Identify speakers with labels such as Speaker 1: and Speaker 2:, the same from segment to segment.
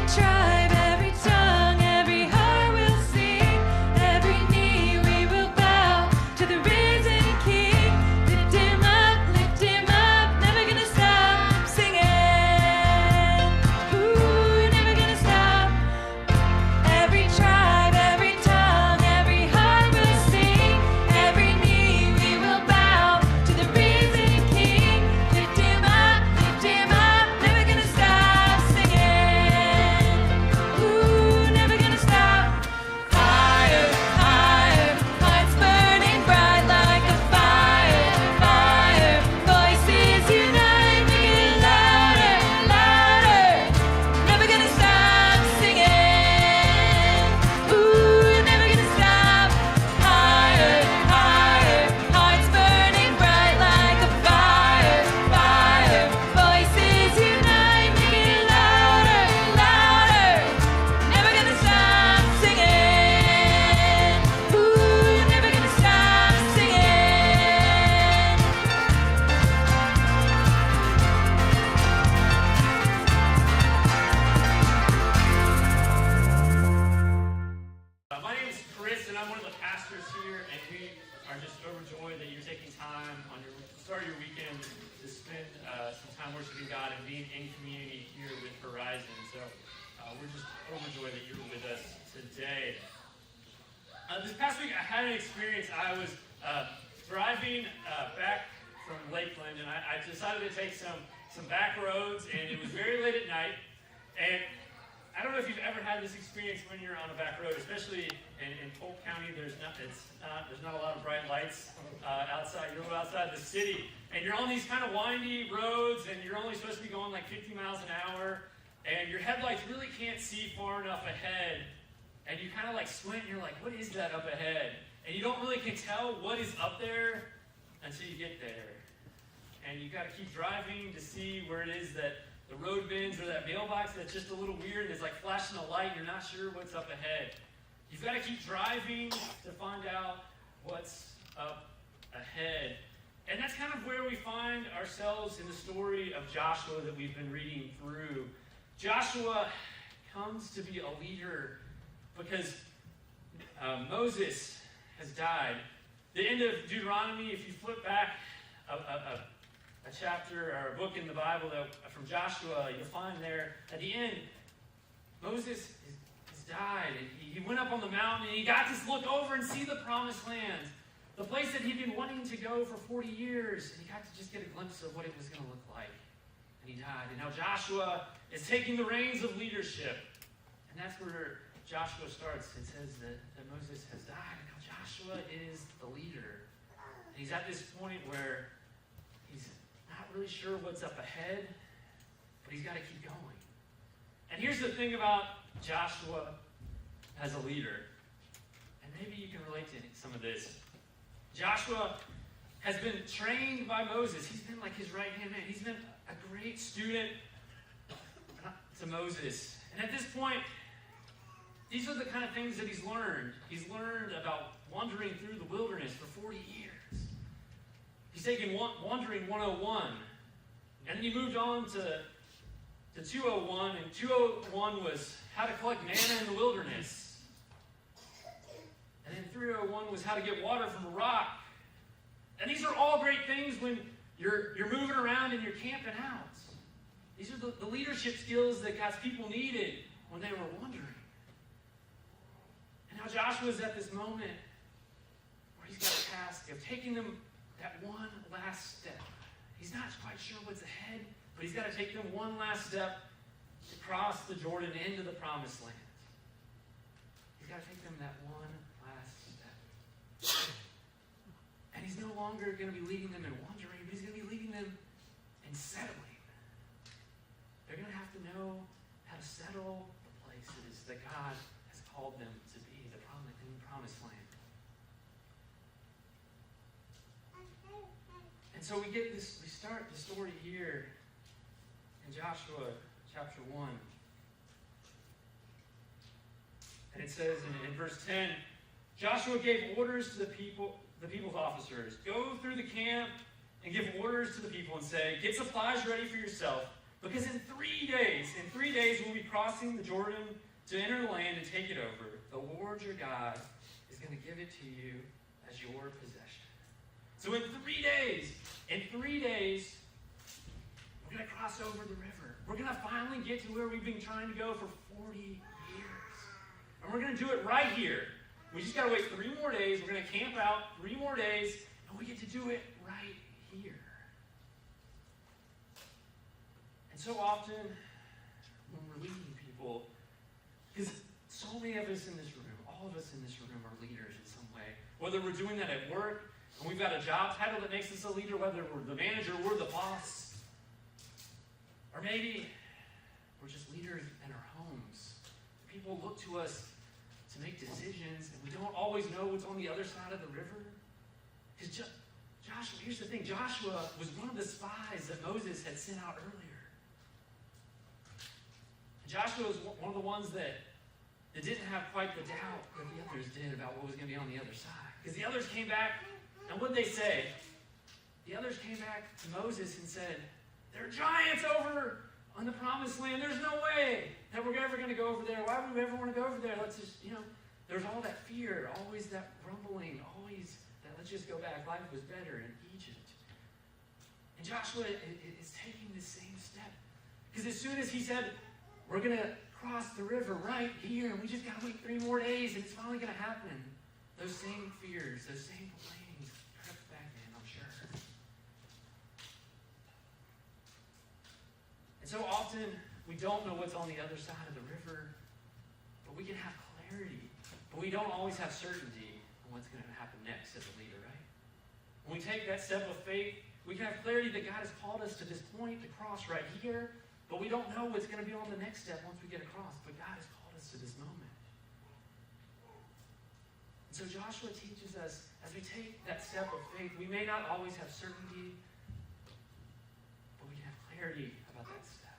Speaker 1: tribe, every tongue, every heart will sing. Every knee we will bow to the risen King. Lift him up, never gonna stop singing. Ooh, never gonna stop. Every tribe, every tongue, every heart will sing. Every knee we will bow to the risen King. Lift him up, never gonna stop singing. Ooh, never gonna stop. Higher, higher, hearts burning bright like a fire, fire. Voices unite, make it louder, louder. Never gonna stop singing. Ooh, never gonna stop. Higher, higher, hearts burning bright like a fire, fire. Voices unite, make it louder, louder. Never gonna stop singing. Ooh, never gonna stop singing.
Speaker 2: My name is Chris, and I'm one of the pastors here, and we are just overjoyed that you're taking time on your start of your weekend to spend some time worshiping God and being in community here with Horizon. So we're just overjoyed that you're with us today. This past week, I had an experience. I was driving back from Lakeland, and I decided to take some back roads, and it was very late at night, and I don't know if you've ever had this experience when you're on a back road, especially in Polk County. There's not a lot of bright lights outside. You're outside the city, and you're on these kind of windy roads, and you're only supposed to be going like 50 miles an hour, and your headlights really can't see far enough ahead, and you kind of like squint, and you're like, what is that up ahead? And you don't really can tell what is up there until you get there, and you got to keep driving to see where it is that the road bends or that mailbox that's just a little weird and it's like flashing a light and you're not sure what's up ahead. You've got to keep driving to find out what's up ahead. And that's kind of where we find ourselves in the story of Joshua that we've been reading through. Joshua comes to be a leader because Moses has died. The end of Deuteronomy, if you flip back a chapter or a book in the Bible from Joshua, you'll find there at the end, Moses has died. And he went up on the mountain and he got to look over and see the promised land, the place that he'd been wanting to go for 40 years. And he got to just get a glimpse of what it was going to look like. And he died. And now Joshua is taking the reins of leadership. And that's where Joshua starts. It says that Moses has died. And now Joshua is the leader. And he's at this point where he's not really sure what's up ahead, but he's got to keep going. And here's the thing about Joshua as a leader, and maybe you can relate to some of this. Joshua has been trained by Moses. He's been like his right-hand man. He's been a great student to Moses. And at this point, these are the kind of things that he's learned. He's learned about wandering through the wilderness for 40 years. He's taken Wandering 101, and then he moved on to 201, and 201 was how to collect manna in the wilderness. And then 301 was how to get water from a rock. And these are all great things when you're moving around and you're camping out. These are the leadership skills that God's people needed when they were wandering. And now Joshua's at this moment where he's got a task of taking them that one last step. He's not quite sure what's ahead, but he's got to take them one last step to cross the Jordan into the promised land. He's got to take them that one last step. And he's no longer going to be leading them in wandering, but he's going to be leading them in settling. They're going to have to know how to settle the places that God has called them to be, in the promised land. And so we start the story here in Joshua chapter 1. And it says in verse 10, Joshua gave orders to the people's officers. Go through the camp and give orders to the people and say, get supplies ready for yourself, Because in 3 days we'll be crossing the Jordan to enter the land and take it over. The Lord your God is going to give it to you as your possession. So in 3 days, we're going to cross over the river. We're going to finally get to where we've been trying to go for 40 years. And we're going to do it right here. We just got to wait 3 more days. We're going to camp out 3 more days, and we get to do it right here. And so often, when we're leading people, because so many of us in this room, all of us in this room are leaders in some way. Whether we're doing that at work, and we've got a job title that makes us a leader, whether we're the manager, we're the boss, or maybe we're just leaders in our homes. People look to us to make decisions, and we don't always know what's on the other side of the river. Because Joshua, here's the thing, Joshua was one of the spies that Moses had sent out earlier. And Joshua was one of the ones that didn't have quite the doubt that the others did about what was going to be on the other side. Because the others came back, and what did they say? The others came back to Moses and said, there are giants over on the promised land. There's no way that we're ever going to go over there. Why would we ever want to go over there? Let's just, there's all that fear, always that grumbling, always that let's just go back. Life was better in Egypt. And Joshua is taking the same step. Because as soon as he said, we're going to cross the river right here, and we just got to wait 3 more days, and it's finally going to happen, those same fears, those same complainings crept back in, I'm sure. And so often, we don't know what's on the other side of the river, but we can have clarity. But we don't always have certainty on what's going to happen next as a leader, right? When we take that step of faith, we can have clarity that God has called us to this point, to cross right here, but we don't know what's going to be on the next step once we get across. But God has called us to this moment. And so Joshua teaches us, as we take that step of faith, we may not always have certainty, but we can have clarity about that step.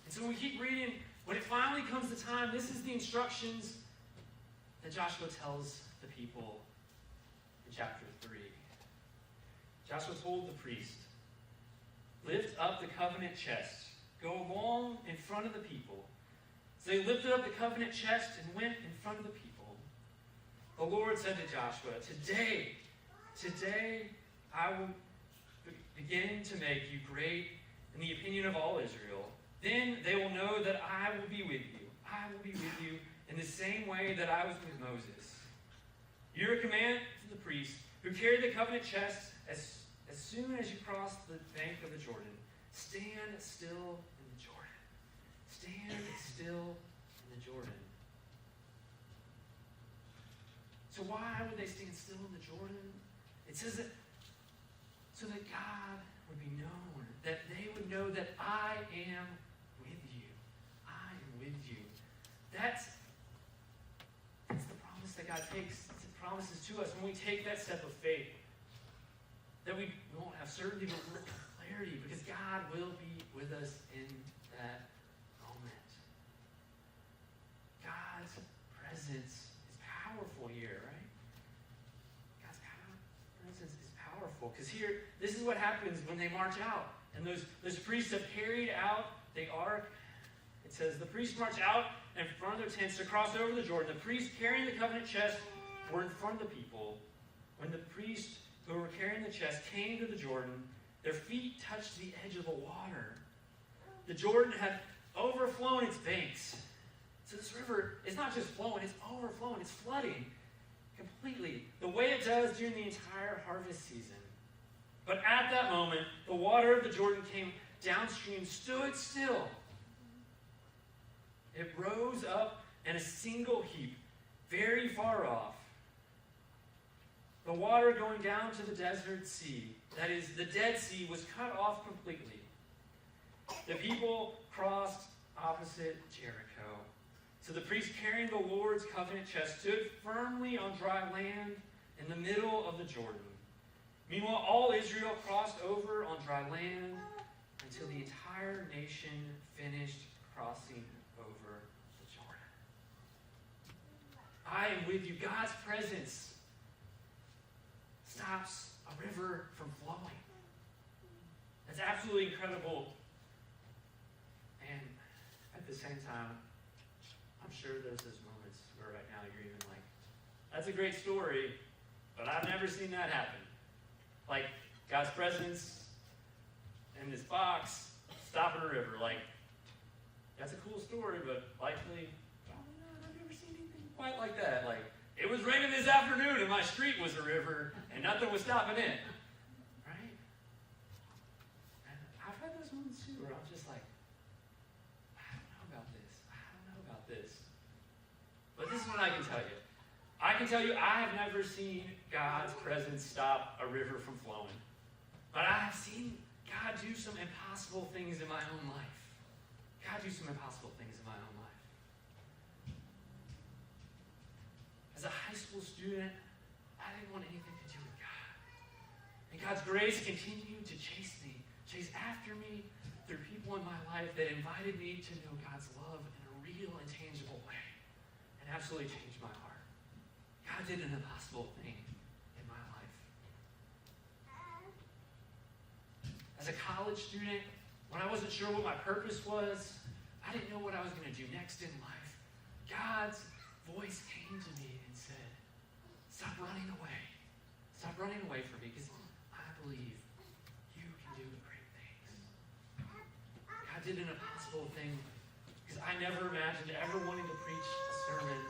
Speaker 2: And so when we keep reading, when it finally comes to time, this is the instructions that Joshua tells the people in chapter 3. Joshua told the priest, lift up the covenant chest. Go along in front of the people. So they lifted up the covenant chest and went in front of the people. The Lord said to Joshua, Today I will begin to make you great in the opinion of all Israel. Then they will know that I will be with you. I will be with you in the same way that I was with Moses. Your command to the priest who carried the covenant chest, as soon as you cross the bank of the Jordan, stand still in the Jordan. Stand still in the Jordan. So why would they stand still in the Jordan? It says that so that God would be known, that they would know that I am with you. I am with you. That's the promise that God takes. It promises to us when we take that step of faith. That we won't have certainty, but we'll have clarity, because God will be with us in that moment. God's presence is powerful here, right? God's presence is powerful, because here, this is what happens when they march out. And those priests have carried out the ark. It says, the priests march out in front of their tents to cross over the Jordan. The priests carrying the covenant chest were in front of the people. When the priests who were carrying the chest came to the Jordan, their feet touched the edge of the water. The Jordan had overflown its banks. So this river is not just flowing, it's overflowing, it's flooding completely, the way it does during the entire harvest season. But at that moment, the water of the Jordan came downstream, stood still. It rose up in a single heap, very far off. The water going down to the desert sea, that is, the Dead Sea, was cut off completely. The people crossed opposite Jericho. So the priest carrying the Lord's covenant chest stood firmly on dry land in the middle of the Jordan. Meanwhile, all Israel crossed over on dry land until the entire nation finished crossing over the Jordan. I am with you. God's presence stops a river from flowing. It's absolutely incredible. And at the same time, I'm sure there's those moments where right now you're even like, that's a great story, but I've never seen that happen. Like God's presence in this box, stopping a river. Like, that's a cool story, but likely, probably not. I've never seen anything quite like that. Like, it was raining this afternoon and my street was a river and nothing was stopping it. Right? And I've had those moments too where I'm just like, I don't know about this. I don't know about this. But this is what I can tell you. I can tell you I have never seen God's presence stop a river from flowing. But I have seen God do some impossible things in my own life. God do some impossible things in my own life. As a high school student, I didn't want anything to do with God. And God's grace continued to chase after me through people in my life that invited me to know God's love in a real and tangible way. And absolutely changed my heart. God did an impossible thing in my life. As a college student, when I wasn't sure what my purpose was, I didn't know what I was going to do next in life. God's voice came to me and said, stop running away. Stop running away from me because I believe you can do great things. God did an impossible thing because I never imagined ever wanting to preach a sermon.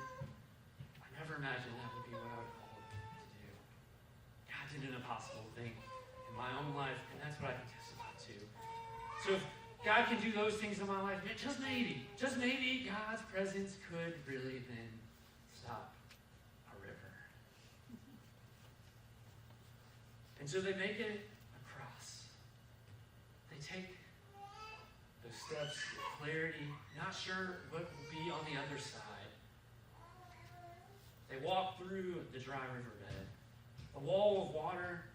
Speaker 2: I never imagined that would be what I would call it to do. God did an impossible thing in my own life, and that's what I can testify to. So if God can do those things in my life, just maybe God's presence could really then stop a river. And so they make it across. They take those steps with clarity, not sure what will be on the other side. They walk through the dry riverbed, a wall of water,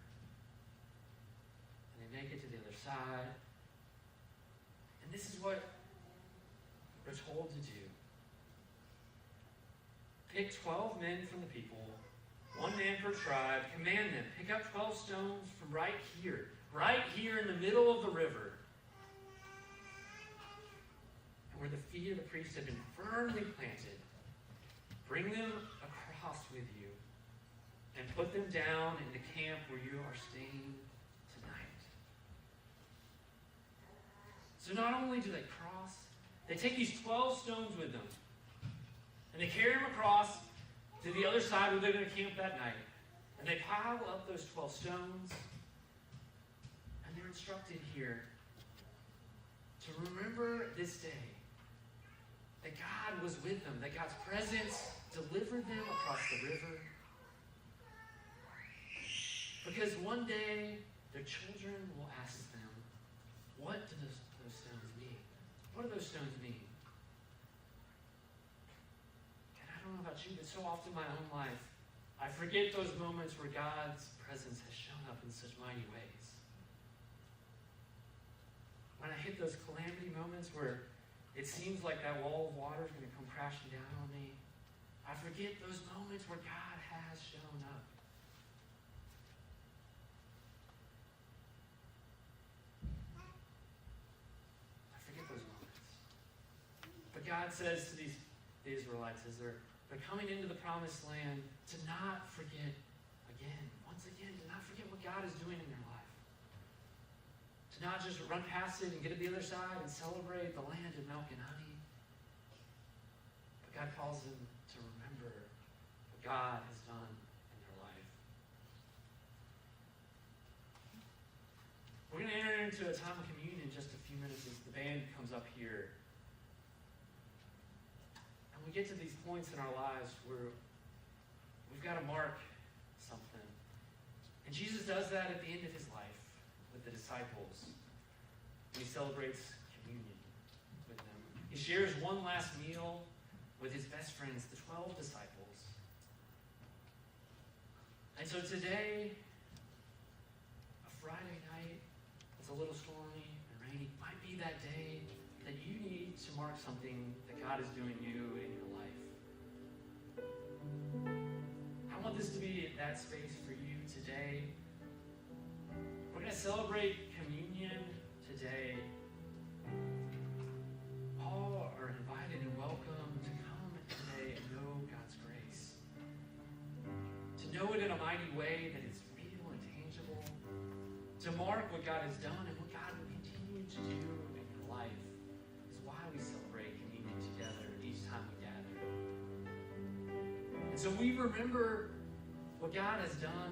Speaker 2: and they make it to the other side. And this is what we're told to do. Pick 12 men from the people, 1 man per tribe. Command them, pick up 12 stones from right here in the middle of the river. And where the feet of the priests have been firmly planted, bring them across with you and put them down in the camp where you are staying tonight. So not only do they cross, they take these 12 stones with them. And they carry them across to the other side where they're going to camp that night. And they pile up those 12 stones. And they're instructed here to remember this day that God was with them, that God's presence delivered them across the river. Because one day their children will ask them, what do those stones mean? What do those stones mean? And I don't know about you, but so often in my own life, I forget those moments where God's presence has shown up in such mighty ways. When I hit those calamity moments where it seems like that wall of water is going to come crashing down on me, I forget those moments where God has shown up. I forget those moments. But God says to the Israelites as they're coming into the promised land to not forget once again, to not forget what God is doing in their life. To not just run past it and get to the other side and celebrate the land of milk and honey. But God calls them to remember what God has done in their life. We're going to enter into a time of communion in just a few minutes as the band comes up here. And we get to these points in our lives where we've got to mark something. And Jesus does that at the end of his life with the disciples. He celebrates communion with them. He shares one last meal with his best friends, the 12 disciples. And so today, a Friday night, it's a little stormy and rainy, might be that day that you need to mark something that God is doing new in your life. I want this to be that space for you today. We're going to celebrate communion today, all are invited and welcome to come today and know God's grace. To know it in a mighty way that is real and tangible. To mark what God has done and what God will continue to do in your life is why we celebrate communion together each time we gather. And so we remember what God has done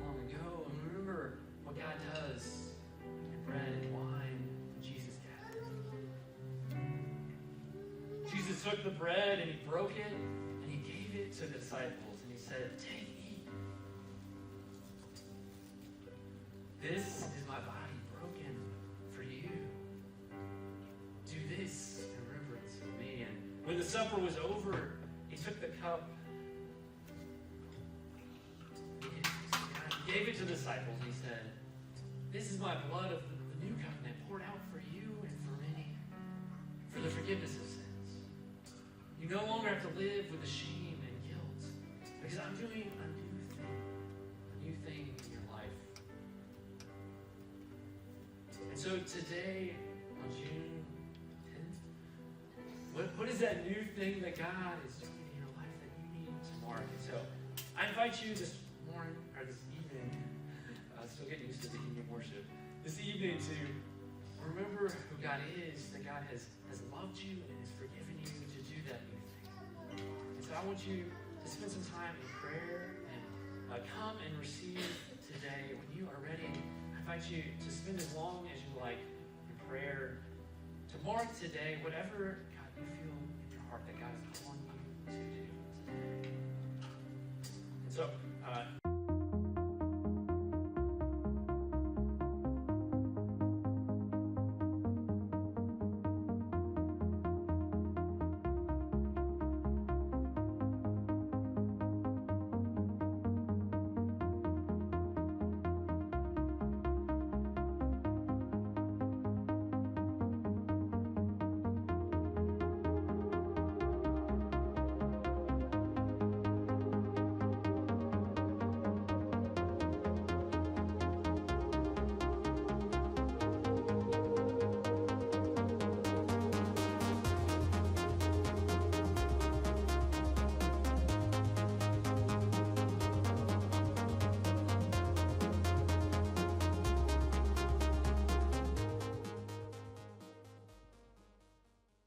Speaker 2: long ago, and we remember what God does in bread and wine when Jesus gathered. Jesus took the bread and he broke it and he gave it to the disciples and he said, "Take, eat. This is my body broken for you. Do this in remembrance of me." And when the supper was over, he took the cup. He gave it to the disciples and he said, "This is my blood of the new covenant poured out for you and for many for the forgiveness of sins. You no longer have to live with the shame and guilt because I'm doing a new thing in your life." And so today, on June 10th, what is that new thing that God is doing in your life that you need to mark? And so I invite you this morning, or this evening, still getting used to the evening worship, this evening to remember who God is, that God has loved you and has forgiven you to do that new thing. And so I want you to spend some time in prayer and come and receive today. When you are ready, I invite you to spend as long as you like in prayer to mark today whatever God you feel in your heart that God is calling you to do today. And so